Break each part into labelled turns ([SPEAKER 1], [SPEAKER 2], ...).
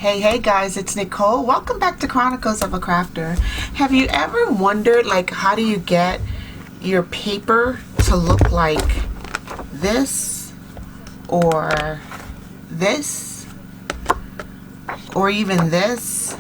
[SPEAKER 1] Hey guys, it's Nicole. Welcome back to Chronicles of a Crafter. Have you ever wondered, like, how do you get your paper to look like this or this or even this?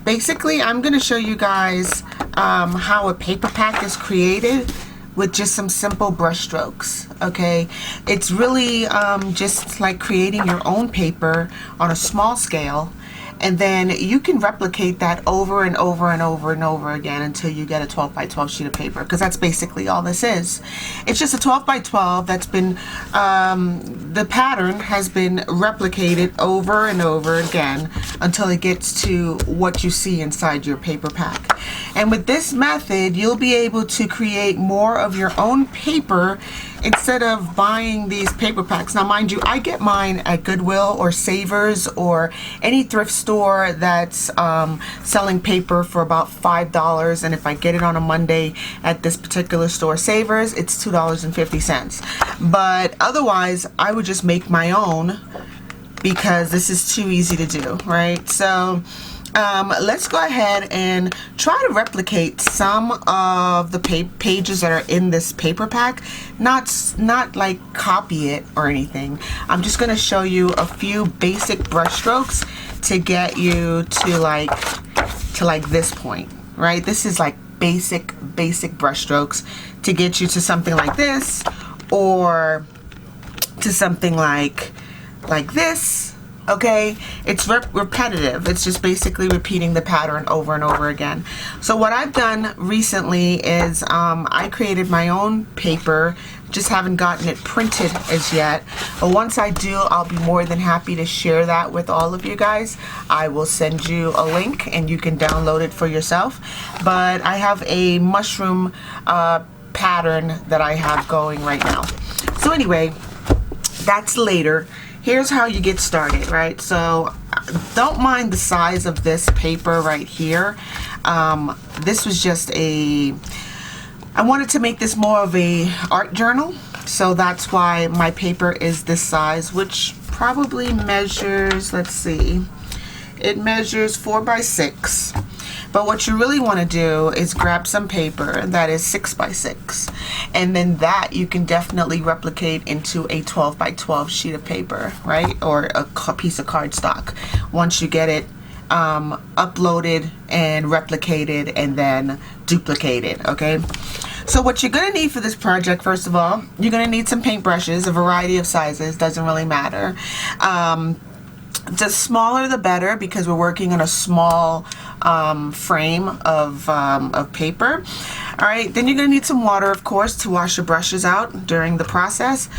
[SPEAKER 1] Basically, I'm going to show you guys how a paper pack is created with just some simple brush strokes. Okay, it's really just like creating your own paper on a small scale, and then you can replicate that over and over and over and over again until you get a 12 by 12 sheet of paper, because that's basically all this is. It's just a 12 by 12 that's been the pattern has been replicated over and over again until it gets to what you see inside your paper pack. And with this method, you'll be able to create more of your own paper instead of buying these paper packs. Now, mind you, I get mine at Goodwill or Savers or any thrift store that's selling paper for about $5. And if I get it on a Monday at this particular store, Savers, it's $2.50. But otherwise, I would just make my own because this is too easy to do, right? So let's go ahead and try to replicate some of the pages that are in this paper pack. Not like copy it or anything. I'm just going to show you a few basic brush strokes to get you to like this point, right? This is like basic brush strokes to get you to something like this, or to something like this. Okay, it's repetitive. It's just basically repeating the pattern over and over again. So what I've done recently is I created my own paper. Just haven't gotten it printed as yet. But once I do, I'll be more than happy to share that with all of you guys. I will send you a link and you can download it for yourself. But I have a mushroom pattern that I have going right now. So anyway, that's later. Here's how you get started, right? So don't mind the size of this paper right here. This was just I wanted to make this more of a art journal, so that's why my paper is this size, which probably measures, let's see, it measures 4 by 6. But what you really want to do is grab some paper that is 6 by 6, and then that you can definitely replicate into a 12 by 12 sheet of paper, right? Or a piece of cardstock once you get it uploaded and replicated and then duplicated. Okay, so what you're gonna need for this project, first of all, you're gonna need some paintbrushes, a variety of sizes, doesn't really matter. The smaller the better, because we're working on a small frame of paper. All right, then you're going to need some water, of course, to wash your brushes out during the process.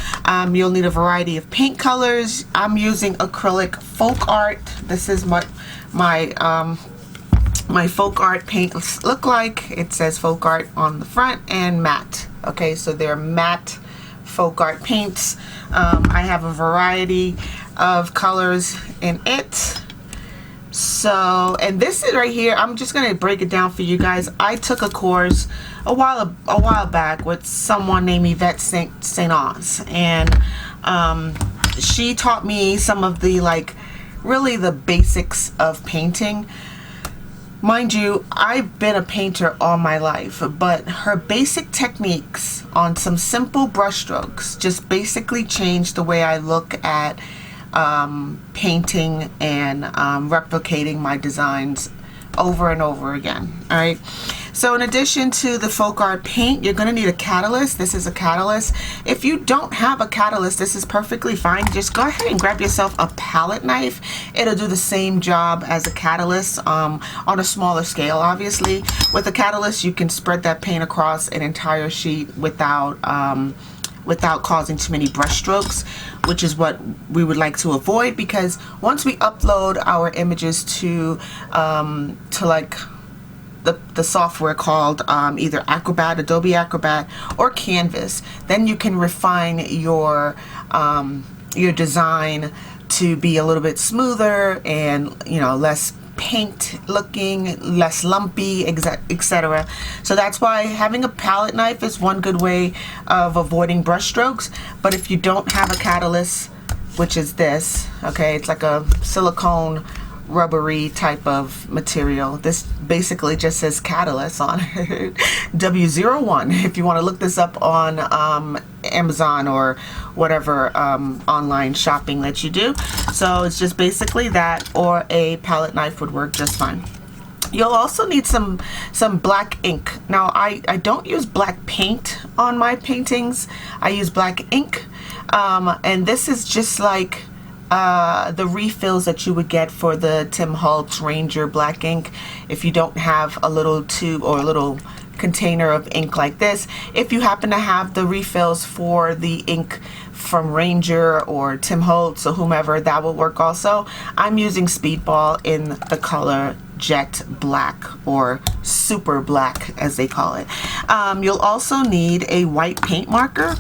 [SPEAKER 1] You'll need a variety of paint colors. I'm using acrylic folk art. This is what my folk art paints look like. It says folk art on the front and matte. Okay, so they're matte folk art paints. I have a variety of colors in it. So, and this is right here, I'm just gonna break it down for you guys. I took a course a while back with someone named Yvette St. Oz, and she taught me some of the really the basics of painting. Mind you, I've been a painter all my life, but her basic techniques on some simple brush strokes just basically changed the way I look at painting and replicating my designs over and over again. All right, so in addition to the folk art paint, you're going to need a catalyst. This is a catalyst. If you don't have a catalyst, this is perfectly fine. Just go ahead and grab yourself a palette knife. It'll do the same job as a catalyst on a smaller scale. Obviously, with a catalyst, you can spread that paint across an entire sheet without causing too many brush strokes, which is what we would like to avoid, because once we upload our images to like the software called either Acrobat, Adobe Acrobat, or Canvas, then you can refine your design to be a little bit smoother and, you know, less paint looking, less lumpy, etc. So that's why having a palette knife is one good way of avoiding brush strokes. But if you don't have a catalyst, which is this, okay, it's like a silicone rubbery type of material. This basically just says Catalyst on it. W01 if you want to look this up on Amazon or whatever online shopping that you do. So it's just basically that, or a palette knife would work just fine. You'll also need some black ink. Now I don't use black paint on my paintings. I use black ink, and this is just like the refills that you would get for the Tim Holtz Ranger black ink. If you don't have a little tube or a little container of ink like this, if you happen to have the refills for the ink from Ranger or Tim Holtz or whomever, that will work also. I'm using Speedball in the color Jet Black, or Super Black as they call it. You'll also need a white paint marker.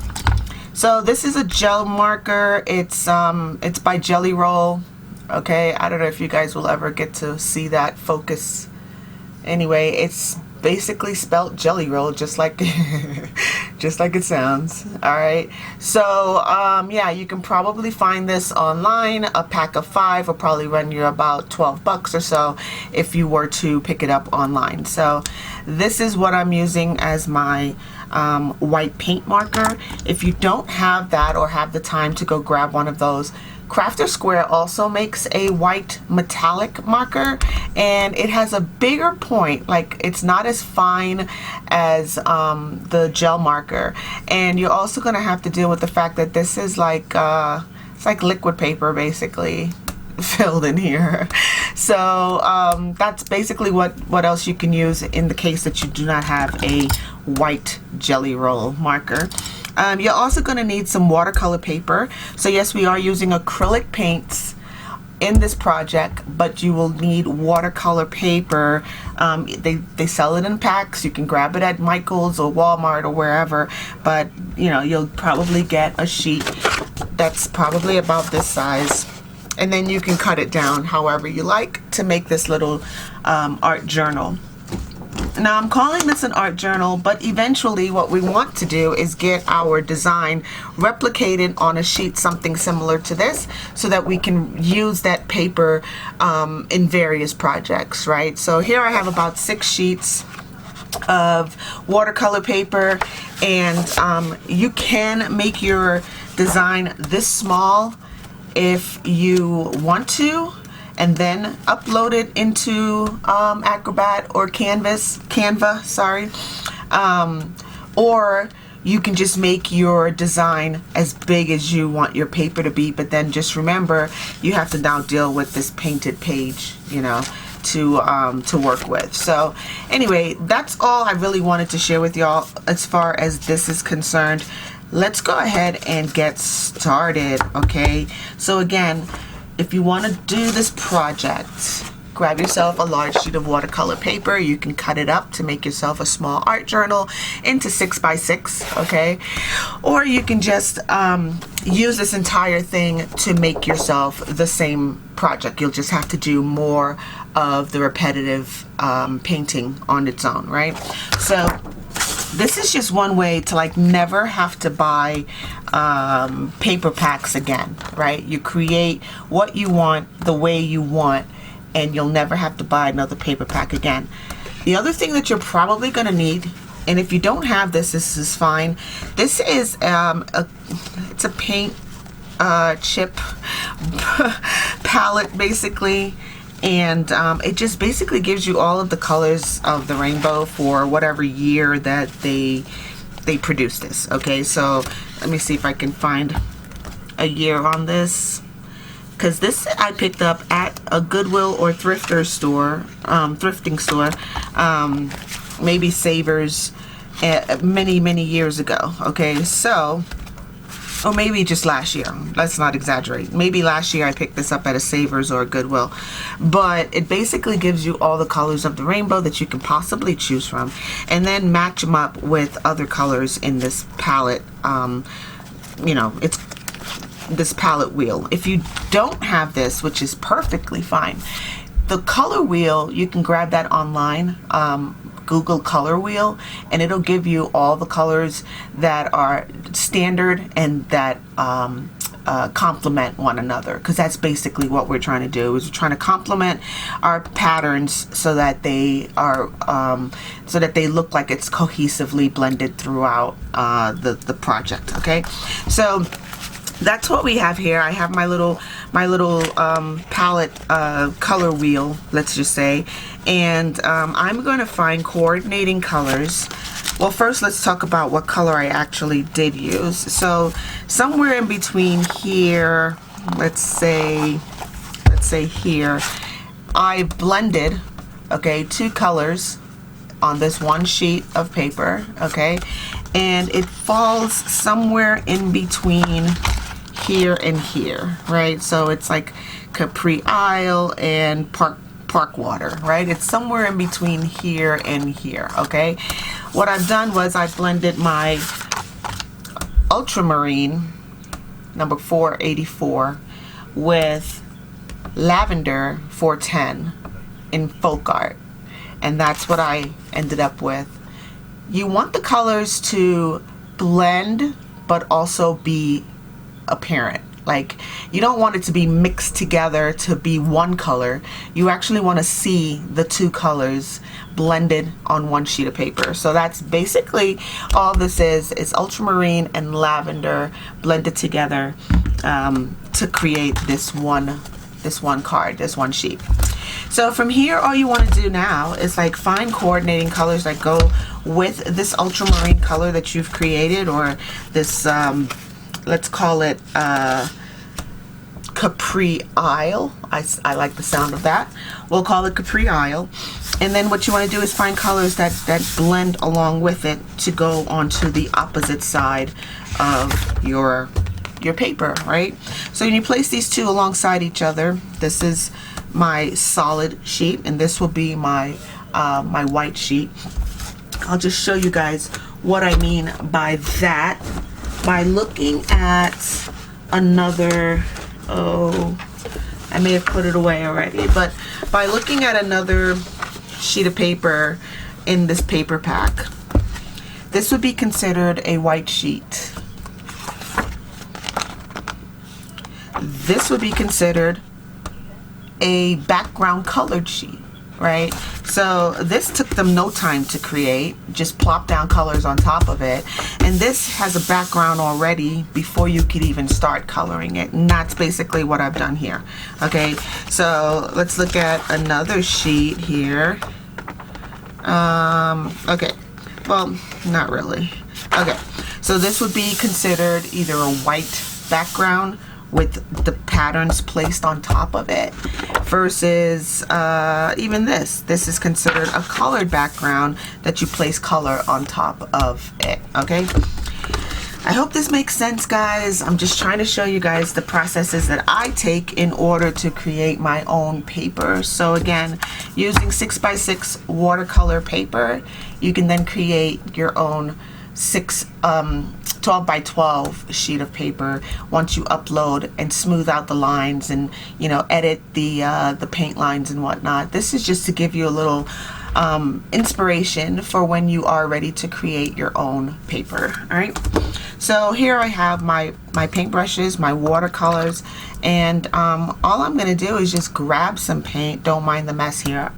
[SPEAKER 1] So this is a gel marker. It's by Jelly Roll. Okay, I don't know if you guys will ever get to see that focus. Anyway, it's basically spelt Jelly Roll, just like just like it sounds. All right, so yeah, you can probably find this online. A pack of 5 will probably run you about 12 bucks or so if you were to pick it up online. So this is what I'm using as my white paint marker. If you don't have that or have the time to go grab one of those, Crafter Square also makes a white metallic marker, and it has a bigger point. Like, it's not as fine as the gel marker, and you're also going to have to deal with the fact that this is like it's like liquid paper basically filled in here. So that's basically what else you can use in the case that you do not have a white Jelly Roll marker. You're also going to need some watercolor paper. So yes, we are using acrylic paints in this project, but you will need watercolor paper. They sell it in packs. You can grab it at Michael's or Walmart or wherever, but you know, you'll probably get a sheet that's probably about this size, and then you can cut it down however you like to make this little art journal. Now I'm calling this an art journal, but eventually what we want to do is get our design replicated on a sheet, something similar to this, so that we can use that paper in various projects, right? So here I have about 6 sheets of watercolor paper, and you can make your design this small if you want to, and then upload it into Acrobat or Canva, sorry. Or you can just make your design as big as you want your paper to be, but then just remember, you have to now deal with this painted page, you know, to work with. So anyway, that's all I really wanted to share with y'all as far as this is concerned. Let's go ahead and get started, okay? So again, if you want to do this project, grab yourself a large sheet of watercolor paper. You can cut it up to make yourself a small art journal into 6x6, okay? Or you can just use this entire thing to make yourself the same project. You'll just have to do more of the repetitive painting on its own, right? So this is just one way to like never have to buy paper packs again, right? You create what you want the way you want, and you'll never have to buy another paper pack again. The other thing that you're probably going to need, and if you don't have this, this is fine. This is it's a paint chip palette basically. And it just basically gives you all of the colors of the rainbow for whatever year that they produced this. Okay, so let me see if I can find a year on this, because this I picked up at a Goodwill or thrifting store, maybe Savers, many years ago. Okay, so, or maybe just last year, let's not exaggerate, maybe last year I picked this up at a Savers or a Goodwill, but it basically gives you all the colors of the rainbow that you can possibly choose from, and then match them up with other colors in this palette. You know, it's this palette wheel. If you don't have this, which is perfectly fine, the color wheel, you can grab that online, Google color wheel, and it'll give you all the colors that are standard and that complement one another, because that's basically what we're trying to do, is we're trying to complement our patterns so that they are so that they look like it's cohesively blended throughout the project. Okay, so that's what we have here. I have my little palette color wheel, let's just say, and I'm going to find coordinating colors. Well, first let's talk about what color I actually did use. So somewhere in between here, let's say here, I blended, okay, two colors on this one sheet of paper, okay, and it falls somewhere in between here and here, right? So it's like Capri Isle and Park Water, right? It's somewhere in between here and here, okay? What I've done was I blended my ultramarine number 484 with lavender 410 in folk art, and that's what I ended up with. You want the colors to blend but also be apparent. Like, you don't want it to be mixed together to be one color. You actually want to see the two colors blended on one sheet of paper. So that's basically all this is ultramarine and lavender blended together to create this one card, this one sheet. So from here, all you want to do now is like find coordinating colors that go with this ultramarine color that you've created, or this let's call it Capri Isle. I like the sound of that. We'll call it Capri Isle. And then what you want to do is find colors that blend along with it to go onto the opposite side of your paper, right? So when you place these two alongside each other, this is my solid sheet and this will be my my white sheet. I'll just show you guys what I mean by that by looking at another, oh, I may have put it away already, but by looking at another sheet of paper in this paper pack, this would be considered a white sheet. This would be considered a background colored sheet, right? So this took them no time to create, just plop down colors on top of it, and this has a background already before you could even start coloring it, and that's basically what I've done here. Okay, so let's look at another sheet here. Okay, well, not really. Okay, so this would be considered either a white background with the patterns placed on top of it, versus even this is considered a colored background that you place color on top of it. Okay, I hope this makes sense, guys. I'm just trying to show you guys the processes that I take in order to create my own paper. So again, using 6x6 watercolor paper, you can then create your own 12 by 12 sheet of paper once you upload and smooth out the lines and, you know, edit the paint lines and whatnot. This is just to give you a little inspiration for when you are ready to create your own paper. All right, so here I have my paintbrushes, my watercolors, and all I'm gonna do is just grab some paint. Don't mind the mess here.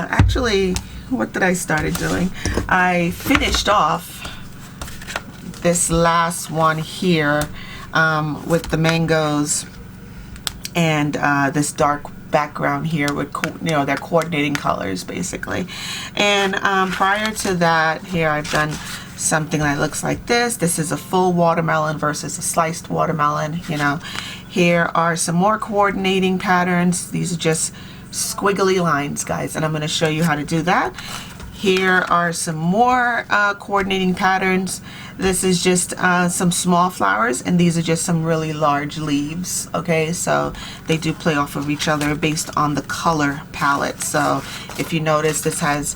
[SPEAKER 1] Actually, what did I started doing? I finished off this last one here with the mangoes and this dark background here with, you know, their coordinating colors basically. And prior to that, here I've done something that looks like this. This is a full watermelon versus a sliced watermelon. You know, here are some more coordinating patterns. These are just squiggly lines, guys, and I'm going to show you how to do that. Here are some more coordinating patterns. This is just some small flowers, and these are just some really large leaves. Okay, so they do play off of each other based on the color palette. So if you notice, this has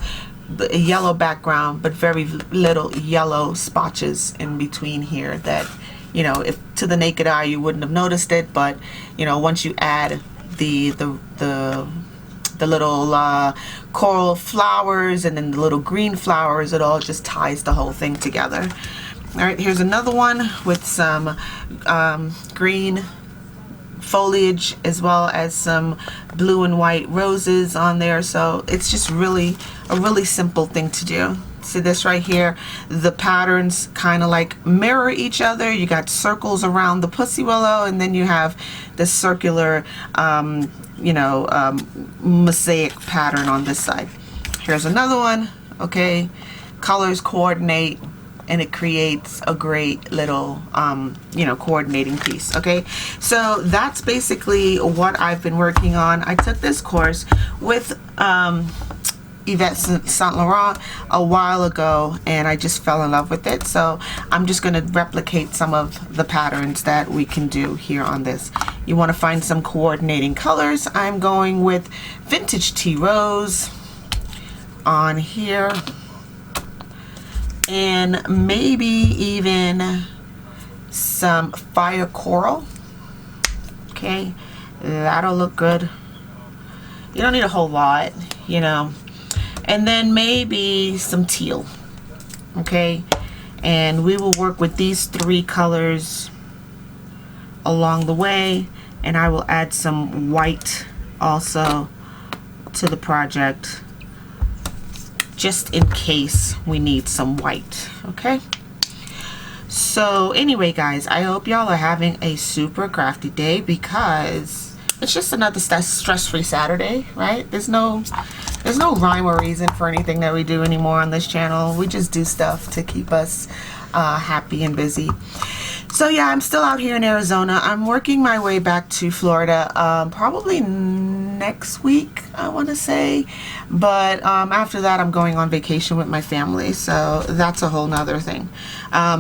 [SPEAKER 1] a yellow background but very little yellow spotches in between here that, you know, if to the naked eye you wouldn't have noticed it, but you know, once you add the little coral flowers and then the little green flowers, it all just ties the whole thing together. All right, here's another one with some green foliage as well as some blue and white roses on there. So it's just really a really simple thing to do. See this right here, the patterns kind of like mirror each other. You got circles around the pussy willow, and then you have the circular mosaic pattern on this side. Here's another one. Okay, colors coordinate and it creates a great little coordinating piece. Okay, so that's basically what I've been working on. I took this course with Yvette Saint Laurent a while ago, and I just fell in love with it. So I'm just going to replicate some of the patterns that we can do here on this. You want to find some coordinating colors. I'm going with Vintage Tea Rose on here, and maybe even some Fire Coral. Okay, that'll look good. You don't need a whole lot, you know. And then maybe some teal. Okay, and we will work with these three colors along the way, and I will add some white also to the project just in case we need some white. Okay, so anyway guys, I hope y'all are having a super crafty day, because it's just another stress-free Saturday, right? There's no rhyme or reason for anything that we do anymore on this channel. We just do stuff to keep us happy and busy. So yeah, I'm still out here in Arizona. I'm working my way back to Florida probably next week, I want to say. But after that, I'm going on vacation with my family. So that's a whole nother thing.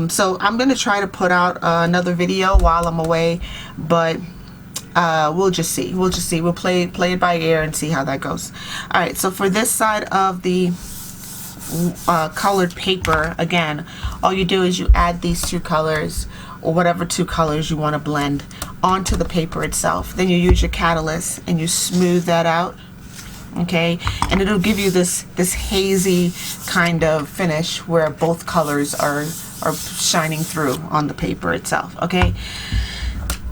[SPEAKER 1] So I'm going to try to put out another video while I'm away. But we'll just see. We'll play it by ear and see how that goes. All right, so for this side of the colored paper, again, all you do is you add these two colors, or whatever two colors you want to blend, onto the paper itself. Then you use your catalyst and you smooth that out. Okay, and it'll give you this hazy kind of finish where both colors are shining through on the paper itself. Okay.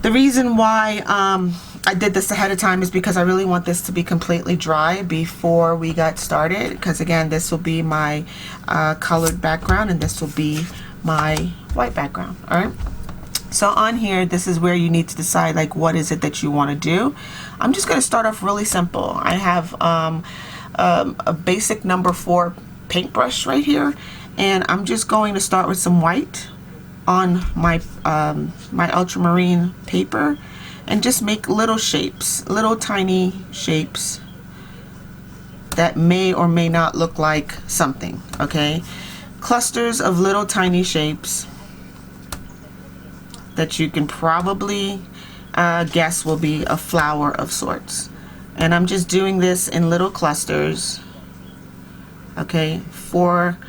[SPEAKER 1] The reason why I did this ahead of time is because I really want this to be completely dry before we got started, because again, this will be my colored background and this will be my white background. All right, so on here, this is where you need to decide like what is it that you want to do. I'm just going to start off really simple. I have a basic number 4 paintbrush right here, and I'm just going to start with some white on my my ultramarine paper, and just make little shapes, little tiny shapes that may or may not look like something. Okay, clusters of little tiny shapes that you can probably guess will be a flower of sorts. And I'm just doing this in little clusters. Okay, four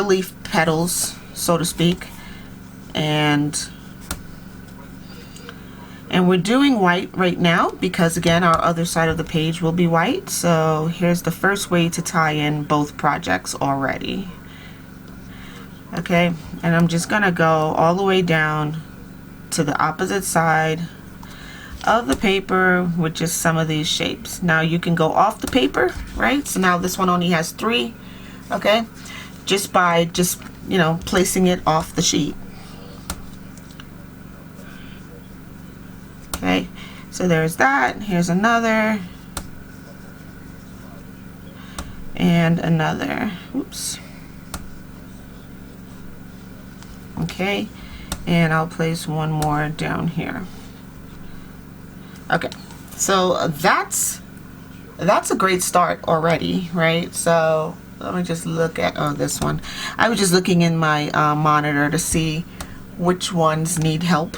[SPEAKER 1] leaf petals, so to speak. And we're doing white right now because again, our other side of the page will be white. So here's the first way to tie in both projects already. Okay, and I'm just gonna go all the way down to the opposite side of the paper with just some of these shapes. Now you can go off the paper, right? So now this one only has 3. Okay, just by placing it off the sheet. Okay, so there's that. Here's another, and another. Oops. Okay, and I'll place one more down here. Okay, so that's a great start already, right? So let me just look at this one. I was just looking in my monitor to see which ones need help.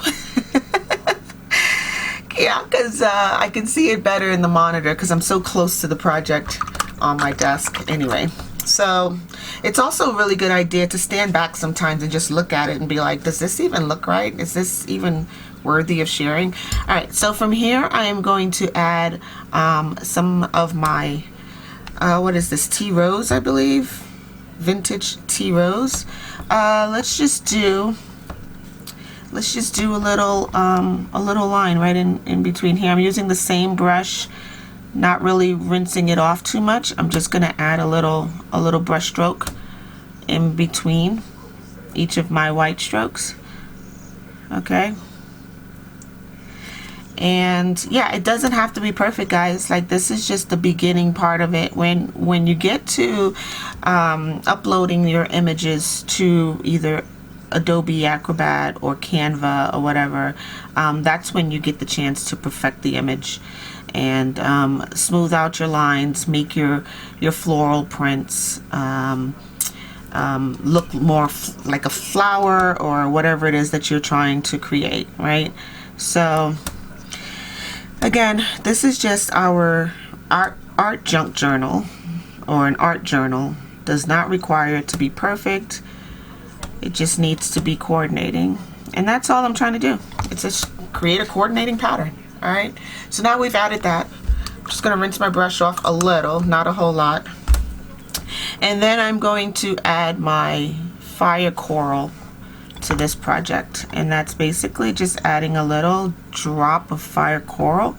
[SPEAKER 1] Yeah, because I can see it better in the monitor because I'm so close to the project on my desk anyway. So it's also a really good idea to stand back sometimes and just look at it and be like, does this even look right? Is this even worthy of sharing? All right, so from here I am going to add some of my what is this, tea rose, I believe. Vintage Tea Rose. Let's just do a little line right in between here. I'm using the same brush, not really rinsing it off too much. I'm just gonna add a little brush stroke in between each of my white strokes. Okay. And yeah, it doesn't have to be perfect, guys. Like, this is just the beginning part of it. When you get to uploading your images to either Adobe Acrobat or Canva or whatever, that's when you get the chance to perfect the image and smooth out your lines, make your floral prints look more like a flower or whatever it is that you're trying to create, right? So again, this is just our art junk journal, or an art journal. Does not require it to be perfect. It just needs to be coordinating, and that's all I'm trying to do. It's just create a coordinating pattern. All right, so now we've added that. I'm just gonna rinse my brush off a little, not a whole lot, and then I'm going to add my fire coral to this project, and that's basically just adding a little drop of fire coral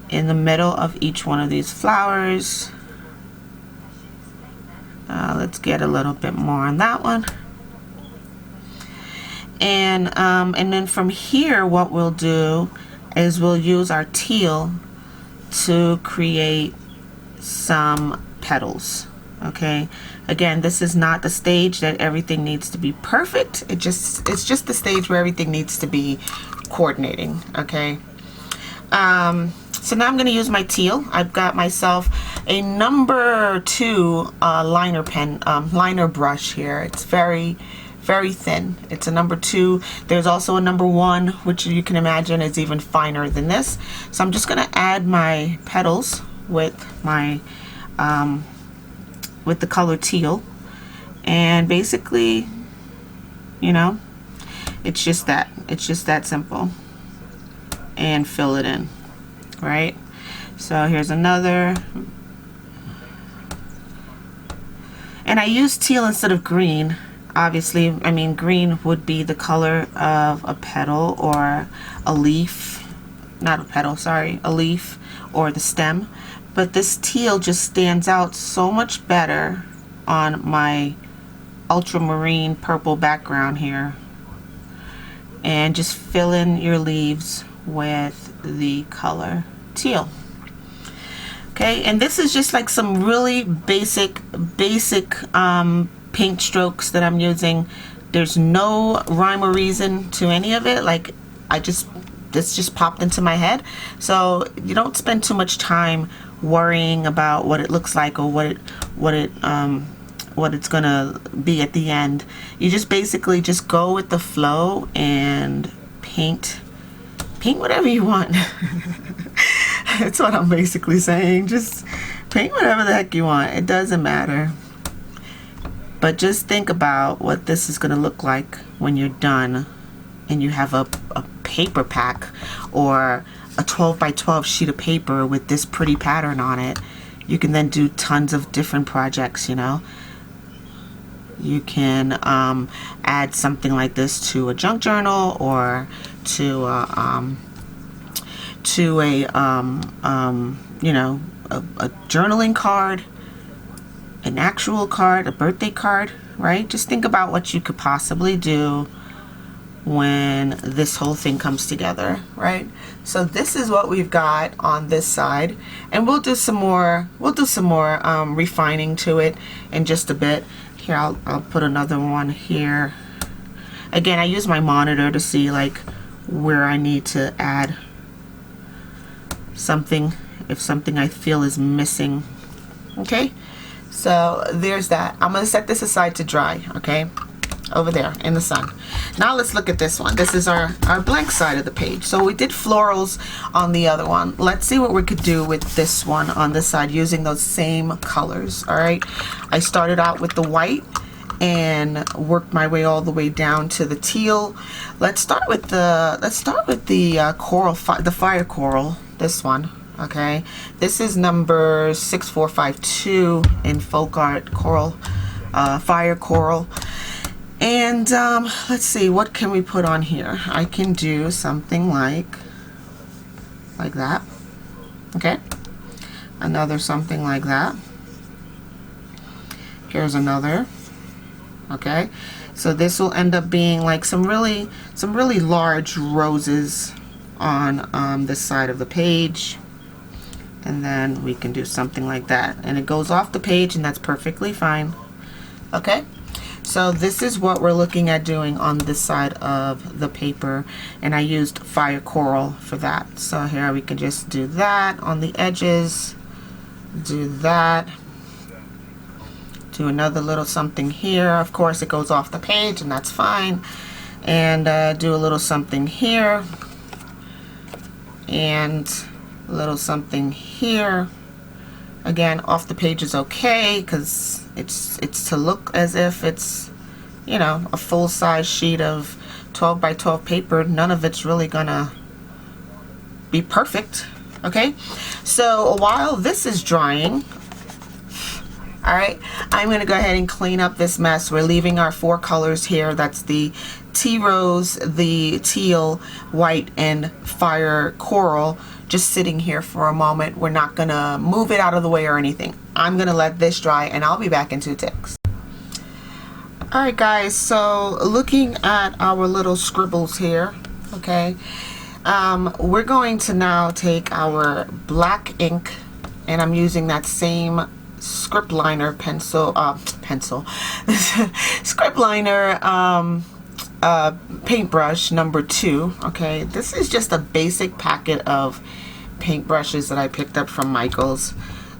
[SPEAKER 1] in the middle of each one of these flowers. Let's get a little bit more on that one, and then from here what we'll do is we'll use our teal to create some petals. Okay, again, this is not the stage that everything needs to be perfect. It's just the stage where everything needs to be coordinating. Okay, so now I'm going to use my teal. I've got myself a number 2 liner brush here. It's very thin. It's a number 2. There's also a number 1, which you can imagine is even finer than this. So I'm just going to add my petals with my with the color teal, and basically, you know, it's just that simple, and fill it in, right? So here's another, and I use teal instead of green. Obviously, I mean, green would be the color of a petal or a leaf, not a petal, sorry, a leaf or the stem. But this teal just stands out so much better on my ultramarine purple background here. And just fill in your leaves with the color teal. Okay, and this is just like some really basic paint strokes that I'm using. There's no rhyme or reason to any of it. Like, this just popped into my head. So you don't spend too much time worrying about what it looks like or what it's gonna be at the end. You just basically just go with the flow and paint whatever you want. That's what I'm basically saying. Just paint whatever the heck you want. It doesn't matter. But just think about what this is gonna look like when you're done and you have a paper pack or a 12 by 12 sheet of paper with this pretty pattern on it. You can then do tons of different projects, you know. You can add something like this to a junk journal or to a you know, a journaling card, an actual card, a birthday card, right? Just think about what you could possibly do when this whole thing comes together, right? So this is what we've got on this side, and we'll do some more refining to it in just a bit. Here, I'll put another one here. Again, I use my monitor to see like where I need to add something, if something I feel is missing. Okay, so there's that. I'm gonna set this aside to dry, okay, over there in the sun. Now let's look at this one. This is our blank side of the page. So we did florals on the other one. Let's see what we could do with this one on this side using those same colors. All right, I started out with the white and worked my way all the way down to the teal. Let's start with the coral, the fire coral, this one. Okay, this is number 6452 in Folk Art Coral fire coral. And let's see, what can we put on here? I can do something like that. Okay, another something like that. Here's another. Okay, so this will end up being like some really large roses on this side of the page. And then we can do something like that, and it goes off the page, and that's perfectly fine. Okay, so this is what we're looking at doing on this side of the paper, and I used fire coral for that. So here we can just do that on the edges, do that, do another little something here. Of course it goes off the page, and that's fine. And do a little something here, and a little something here. Again, off the page is okay, because it's to look as if it's, you know, a full-size sheet of 12 by 12 paper. None of it's really gonna be perfect. Okay, so while this is drying, all right, I'm gonna go ahead and clean up this mess. We're leaving our 4 colors here. That's the tea rose, the teal, white, and fire coral, just sitting here for a moment. We're not gonna move it out of the way or anything. I'm gonna let this dry, and I'll be back in 2 ticks. All right, guys, so looking at our little scribbles here, okay, we're going to now take our black ink, and I'm using that same script liner script liner paintbrush number 2. Okay, this is just a basic packet of paintbrushes that I picked up from Michael's.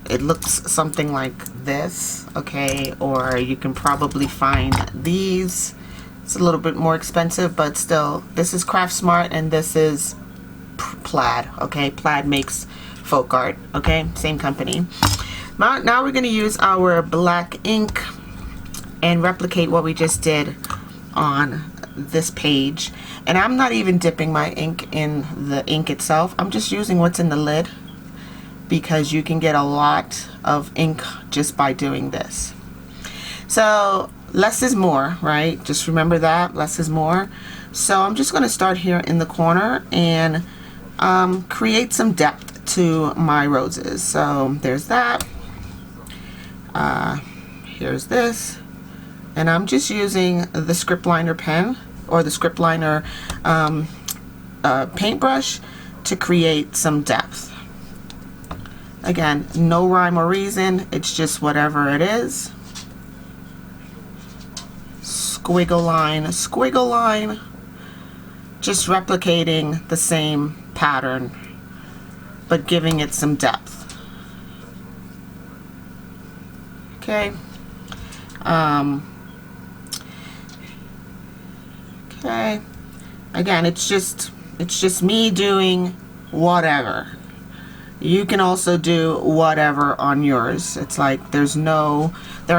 [SPEAKER 1] It looks something like this, okay, or you can probably find these. It's a little bit more expensive, but still, this is Craft Smart, and this is Plaid. Okay, Plaid makes folk art. Okay, same company. Now we're going to use our black ink and replicate what we just did on this page. And I'm not even dipping my ink in the ink itself. I'm just using what's in the lid, because you can get a lot of ink just by doing this. So less is more, right? Just remember that, less is more. So I'm just going to start here in the corner and create some depth to my roses. So there's that. Here's this, and I'm just using the script liner pen, or the script liner paintbrush, to create some depth. Again, no rhyme or reason, it's just whatever it is. Squiggle line, just replicating the same pattern, but giving it some depth. Okay. Okay. Again, it's just me doing whatever. You can also do whatever on yours. It's like there are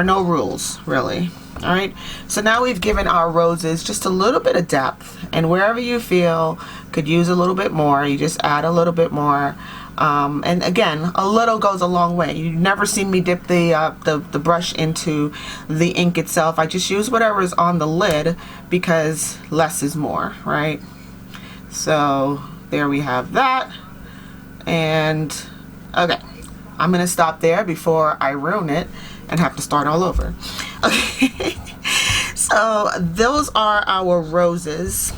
[SPEAKER 1] no rules, really. All right. So now we've given our roses just a little bit of depth, and wherever you feel could use a little bit more, you just add a little bit more. And again, a little goes a long way. You've never seen me dip the brush into the ink itself. I just use whatever is on the lid, because less is more, right? So there we have that. And okay, I'm gonna stop there before I ruin it and have to start all over. Okay, so those are our roses.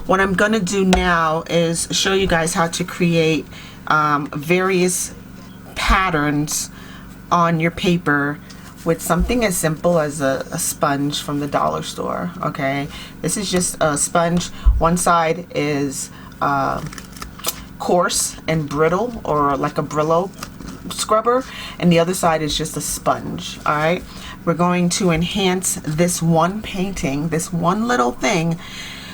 [SPEAKER 1] What I'm gonna do now is show you guys how to create various patterns on your paper with something as simple as a sponge from the dollar store. Okay, this is just a sponge. One side is coarse and brittle, or like a Brillo scrubber, and the other side is just a sponge. All right, we're going to enhance this one painting, this one little thing,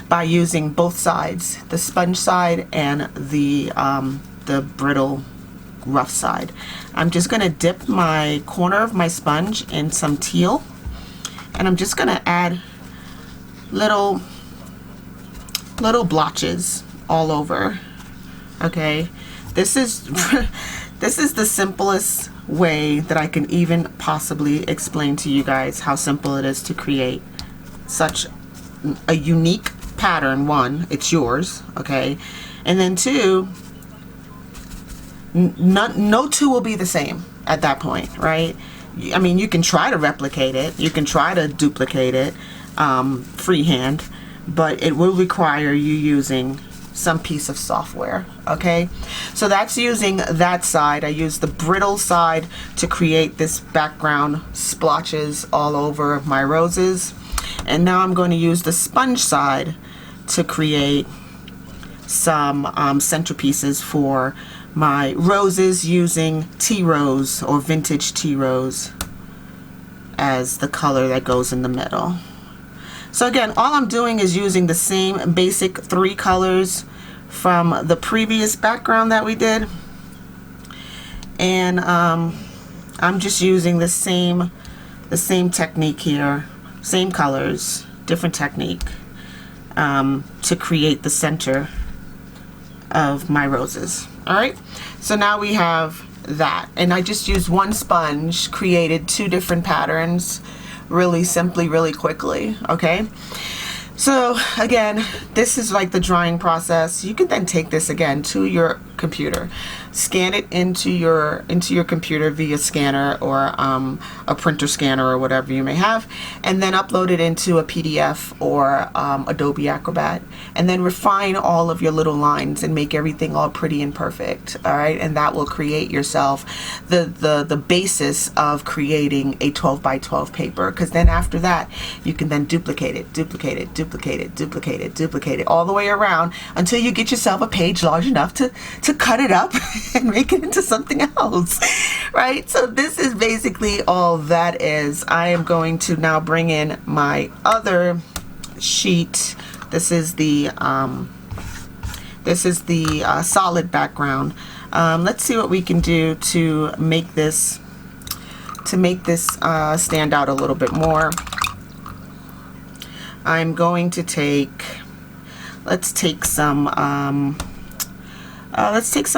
[SPEAKER 1] by using both sides, the sponge side and the brittle rough side. I'm just going to dip my corner of my sponge in some teal, and I'm just going to add little blotches all over. Okay, this is this is the simplest way that I can even possibly explain to you guys how simple it is to create such a unique pattern. One, it's yours, okay? And then two, no two will be the same at that point, right? I mean, you can try to replicate it, you can try to duplicate it freehand, but it will require you using some piece of software, okay? So that's using that side. I use the brittle side to create this background splotches all over my roses. And now I'm going to use the sponge side to create some centerpieces for my roses, using tea rose or vintage tea rose as the color that goes in the middle. So again, all I'm doing is using the same basic 3 colors from the previous background that we did, and I'm just using the same technique here, same colors, different technique, to create the center of my roses. All right, so now we have that, and I just used one sponge, created 2 different patterns really simply, really quickly. Okay, so again, this is like the drawing process. You can then take this again to your computer, scan it into your computer via scanner or a printer scanner or whatever you may have, and then upload it into a PDF or Adobe Acrobat, and then refine all of your little lines and make everything all pretty and perfect. All right, and that will create yourself the basis of creating a 12 by 12 paper, because then after that you can then duplicate it all the way around until you get yourself a page large enough to cut it up and make it into something else, right? So this is basically all that is. I am going to now bring in my other sheet. This is the solid background. Let's see what we can do to make this stand out a little bit more. I'm going to take, let's take some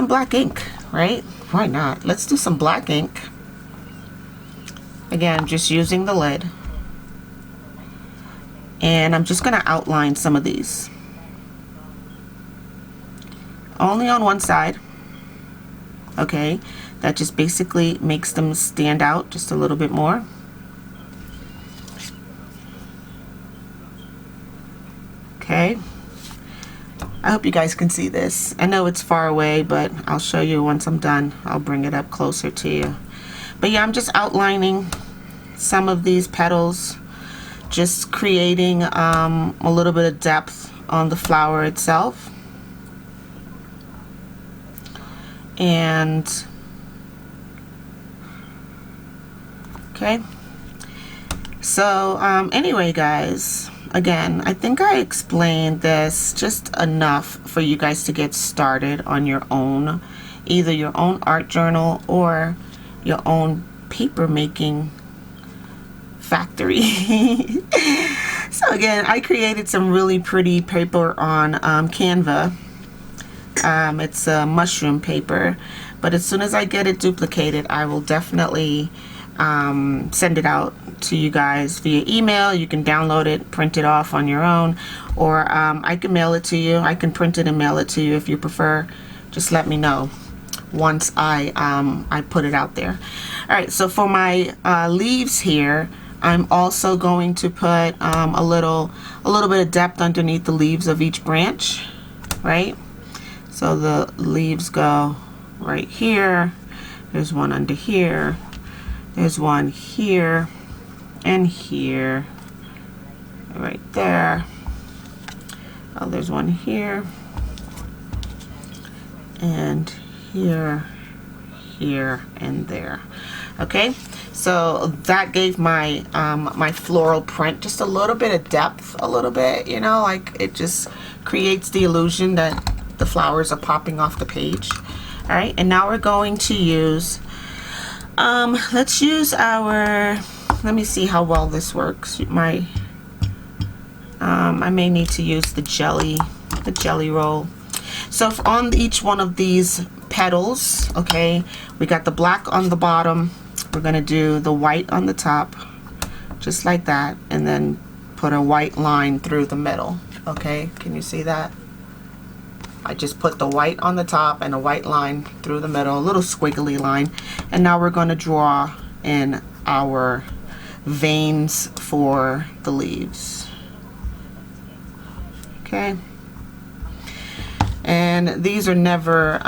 [SPEAKER 1] black ink, right? Why not? Let's do some black ink. Again, just using the lid. And I'm just going to outline some of these. Only on one side. Okay, that just basically makes them stand out just a little bit more. Okay, I hope you guys can see this. I know it's far away, but I'll show you once I'm done. I'll bring it up closer to you. But yeah, I'm just outlining some of these petals, just creating a little bit of depth on the flower itself. And okay, so anyway guys, again, I think I explained this just enough for you guys to get started on your own, either your own art journal or your own paper making factory. So again, I created some really pretty paper on Canva. It's a mushroom paper, but as soon as I get it duplicated, I will definitely send it out to you guys via email. You can download it, print it off on your own, or I can mail it to you. I can print it and mail it to you if you prefer. Just let me know once I put it out there. All right, so for my leaves here, I'm also going to put a little bit of depth underneath the leaves of each branch, right? So the leaves go right here. There's one under here. There's one here and here, right there. Oh, there's one here and here, here, and there. Okay, so that gave my my floral print just a little bit of depth, a little bit, you know, like it just creates the illusion that the flowers are popping off the page. All right, and now we're going to use let's use our, let me see how well this works. My I may need to use the jelly roll. So on each one of these petals. Okay, we got the black on the bottom. We're gonna do the white on the top, just like that, and then put a white line through the middle. Okay, can you see that? I just put the white on the top and a white line through the middle, a little squiggly line. And now we're going to draw in our veins for the leaves. Okay. And these are never,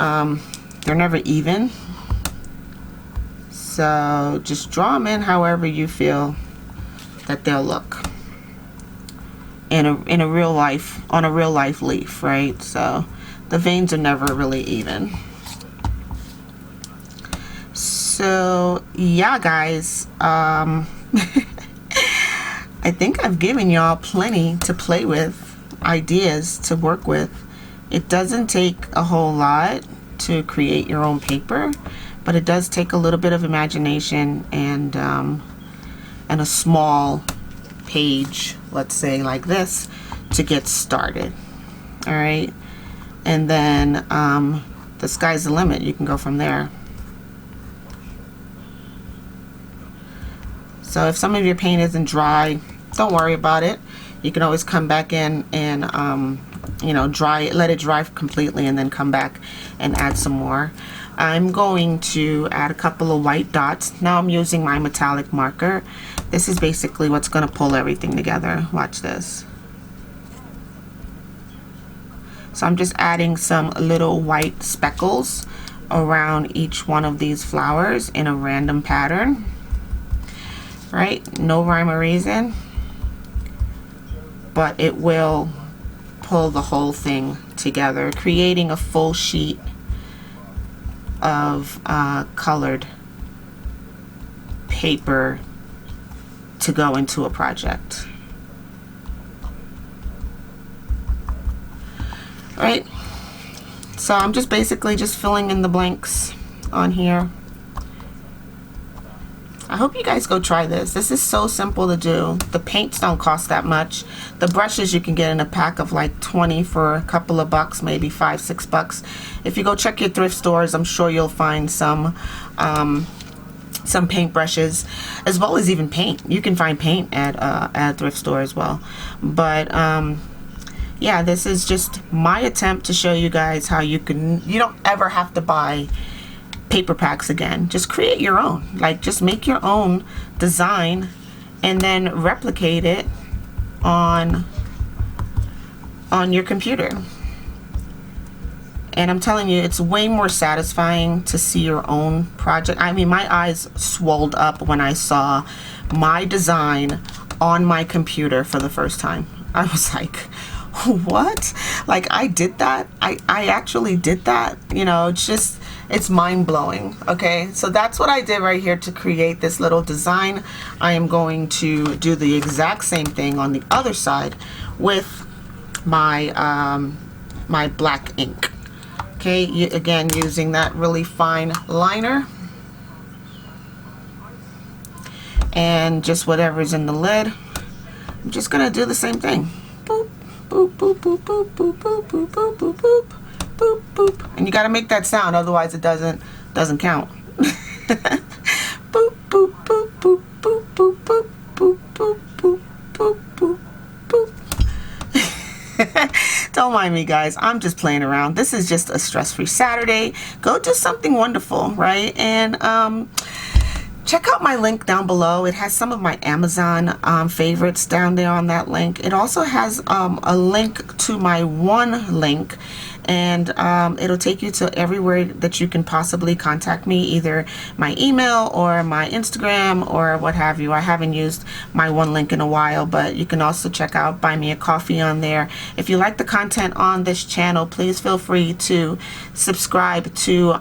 [SPEAKER 1] they're never even. So just draw them in however you feel that they'll look in a real life, on a real life leaf, right? So the veins are never really even. So yeah, guys, I think I've given y'all plenty to play with, ideas to work with. It doesn't take a whole lot to create your own paper, but it does take a little bit of imagination and a small page, let's say like this, to get started. All right. And then the sky's the limit. You can go from there. So if some of your paint isn't dry, don't worry about it. You can always come back in and you know, let it dry completely, and then come back and add some more. I'm going to add a couple of white dots. Now I'm using my metallic marker. This is basically what's going to pull everything together. Watch this. So I'm just adding some little white speckles around each one of these flowers in a random pattern. Right? No rhyme or reason, but it will pull the whole thing together, creating a full sheet of colored paper to go into a project. Right? So I'm just basically just filling in the blanks on here. I hope you guys go try this. This is so simple to do. The paints don't cost that much. The brushes you can get in a pack of like 20 for a couple of bucks, maybe $5-6. If you go check your thrift stores, I'm sure you'll find some paint brushes, as well as even paint. You can find paint at a thrift store as well. But yeah, this is just my attempt to show you guys how you don't ever have to buy paper packs again. Just create your own. Like, just make your own design and then replicate it on your computer. And I'm telling you, it's way more satisfying to see your own project. I mean, my eyes swelled up when I saw my design on my computer for the first time. I was like, what? Like, I did that? I actually did that? You know, it's mind-blowing. Okay, so that's what I did right here to create this little design. I am going to do the exact same thing on the other side with my my black ink. Okay, again, using that really fine liner and just whatever's in the lid. I'm just gonna do the same thing. Boop, boop, boop, boop, boop, boop, boop, boop, boop, boop, boop. Boop, boop. And you got to make that sound, otherwise it doesn't count. Boop, boop, boop, boop, boop, boop, boop, boop, boop, boop, boop, boop, boop. Don't mind me, guys. I'm just playing around. This is just a stress-free Saturday. Go do something wonderful, right? And check out my link down below. It has some of my Amazon favorites down there on that link. It also has a link to my one link, and it'll take you to everywhere that you can possibly contact me, either my email or my Instagram or what have you. I haven't used my one link in a while, but you can also check out Buy Me a Coffee on there. If you like the content on this channel, please feel free to subscribe to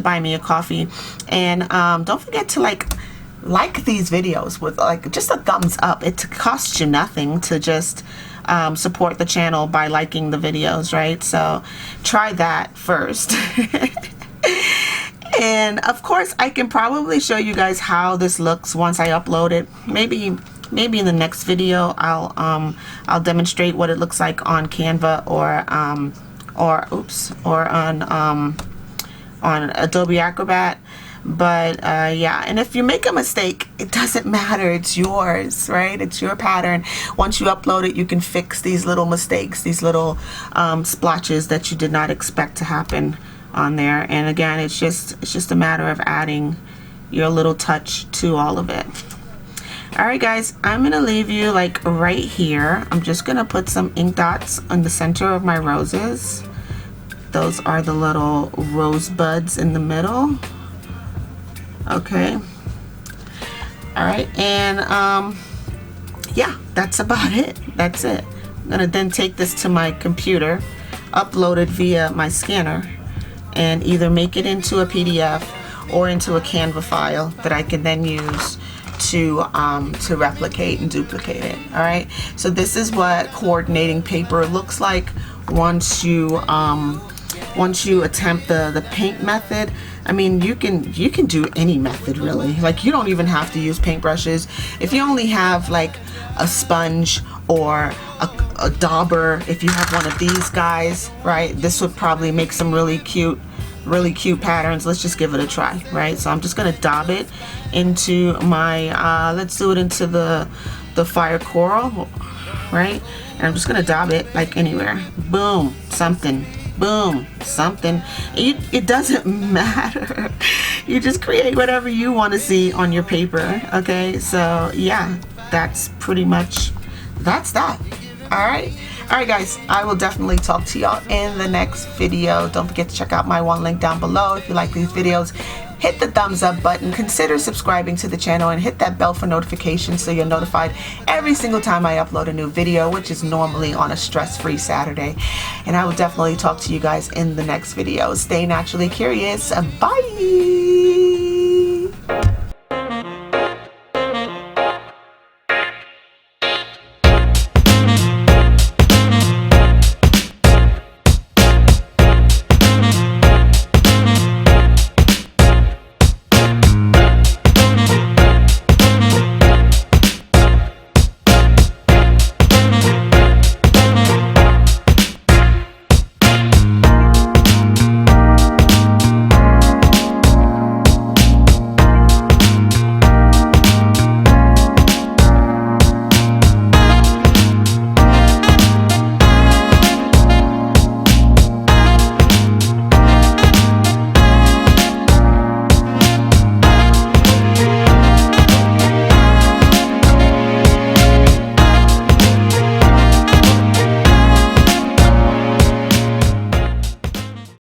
[SPEAKER 1] Buy Me a Coffee, and don't forget to like these videos with like just a thumbs up. It costs you nothing to just support the channel by liking the videos, right? So try that first. And of course, I can probably show you guys how this looks once I upload it. Maybe in the next video I'll demonstrate what it looks like on Canva or on on Adobe Acrobat. But yeah, and if you make a mistake, it doesn't matter. It's yours, right? It's your pattern. Once you upload it, you can fix these little mistakes, these little splotches that you did not expect to happen on there. And again, it's just a matter of adding your little touch to all of it. All right, guys, I'm gonna leave you like right here. I'm just gonna put some ink dots on the center of my roses. Those are the little rose buds in the middle. Okay. All right, and yeah, that's about it. That's it. I'm gonna then take this to my computer, upload it via my scanner, and either make it into a PDF or into a Canva file that I can then use to replicate and duplicate it. All right, so this is what coordinating paper looks like once you attempt the paint method. I mean, you can do any method really. Like, you don't even have to use paintbrushes. If you only have like a sponge or a dauber, if you have one of these guys, right, this would probably make some really cute patterns. Let's just give it a try, right? So I'm just gonna daub it into my let's do it into the fire coral, right? And I'm just gonna daub it like anywhere. Boom, something. Boom, something. It doesn't matter. You just create whatever you want to see on your paper. Okay, so yeah, that's pretty much that. All right, guys, I will definitely talk to y'all in the next video. Don't forget to check out my one link down below. If you like these videos, hit the thumbs up button, consider subscribing to the channel, and hit that bell for notifications so you're notified every single time I upload a new video, which is normally on a stress-free Saturday. And I will definitely talk to you guys in the next video. Stay naturally curious. Bye.